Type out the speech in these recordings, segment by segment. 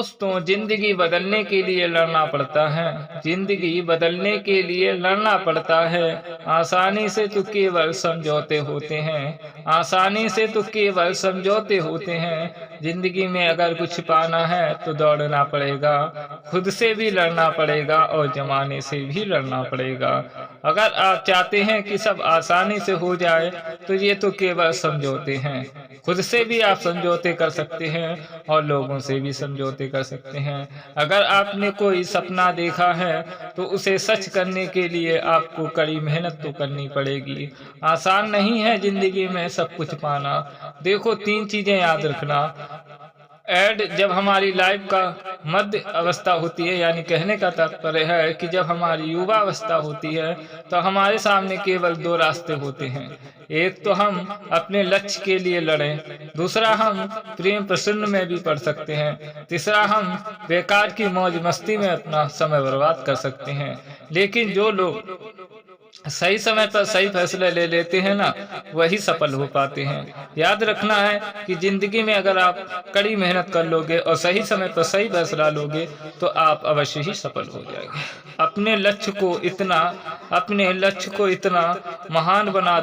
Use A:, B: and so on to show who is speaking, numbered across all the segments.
A: दोस्तों, जिंदगी बदलने के लिए लड़ना पड़ता है। जिंदगी बदलने के लिए लड़ना पड़ता है। आसानी से तो केवल समझौते होते हैं। आसानी से तो केवल समझौते होते हैं। जिंदगी में अगर कुछ पाना है तो दौड़ना पड़ेगा, खुद से भी लड़ना पड़ेगा और जमाने से भी लड़ना पड़ेगा। अगर आप चाहते हैं कि सब आसानी से हो जाए तो ये तो केवल समझौते हैं। खुद से भी आप समझौते कर सकते हैं और लोगों से भी समझौते कर सकते हैं। अगर आपने कोई सपना देखा है तो उसे सच करने के लिए आपको कड़ी मेहनत तो करनी पड़ेगी। आसान नहीं है जिंदगी में सब कुछ पाना। देखो, 3 चीजें याद रखना। जब हमारी लाइफ का मध्य अवस्था होती है, यानी कहने का तात्पर्य है कि जब हमारी युवा अवस्था होती है तो हमारे सामने केवल 2 रास्ते होते हैं। एक तो हम अपने लक्ष्य के लिए लड़ें, दूसरा हम प्रेम प्रसन्न में भी पड़ सकते हैं, तीसरा हम बेकार की मौज मस्ती में अपना समय बर्बाद कर सकते हैं। लेकिन जो लोग सही समय पर सही फैसले ले लेते हैं ना, वही सफल हो पाते हैं। याद रखना है कि जिंदगी में अगर आप कड़ी मेहनत कर लोगे और सही समय पर सही फैसला लोगे तो आप अवश्य ही सफल हो जाएंगे। अपने लक्ष्य को इतना महान बना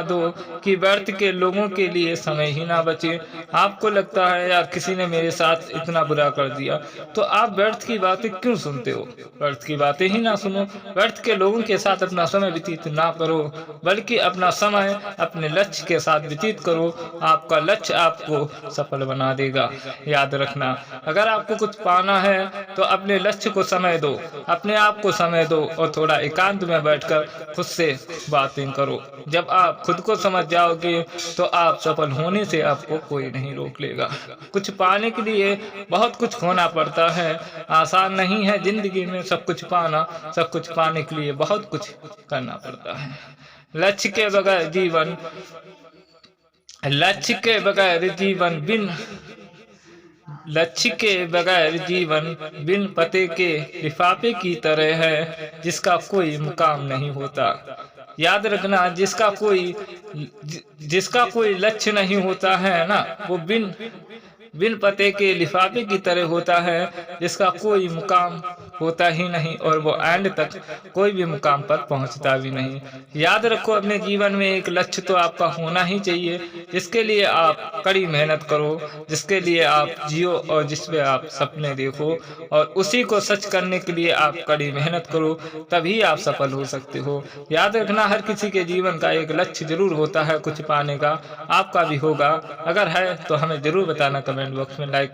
A: दो कि व्यर्थ के लोगों के लिए समय ही ना बचे। आपको लगता है यार किसी ने मेरे साथ इतना बुरा कर दिया, तो आप व्यर्थ की बातें क्यों सुनते हो? व्यर्थ की बातें ही ना सुनो। व्यर्थ के लोगों के साथ अपना समय व्यतीत ना करो, बल्कि अपना समय अपने लक्ष्य के साथ व्यतीत करो। आपका लक्ष्य आपको सफल बना देगा। याद रखना, अगर आपको कुछ पाना है तो अपने लक्ष्य को समय दो, अपने आप को समय दो और थोड़ा एकांत में बैठकर खुद से बातें करो। जब आप खुद को समझ जाओगे तो आप सफल होने से आपको कोई नहीं रोक लेगा। कुछ पाने के लिए बहुत कुछ खोना पड़ता है। आसान नहीं है जिंदगी में सब कुछ पाना। सब कुछ पाने के लिए बहुत कुछ करना पड़ता है। लक्ष्य के बगैर जीवन लक्ष्य के बगैर जीवन बिन लक्ष्य के बगैर जीवन बिन पते के लिफाफे की तरह है, जिसका कोई मुकाम नहीं होता। याद रखना, जिसका कोई लक्ष्य नहीं होता है ना, वो बिन पते के लिफाफे की तरह होता है, जिसका कोई मुकाम होता ही नहीं और वो एंड तक कोई भी मुकाम पर पहुंचता भी नहीं। याद रखो, अपने जीवन में एक लक्ष्य तो आपका होना ही चाहिए, जिसके लिए आप कड़ी मेहनत करो, जिसके लिए आप जियो और जिसमें आप सपने देखो और उसी को सच करने के लिए आप कड़ी मेहनत करो, तभी आप सफल हो सकते हो। याद रखना, हर किसी के जीवन का एक लक्ष्य जरूर होता है कुछ पाने का। आपका भी होगा। अगर है तो हमें जरूर बताना कमेंट बॉक्स में। लाइक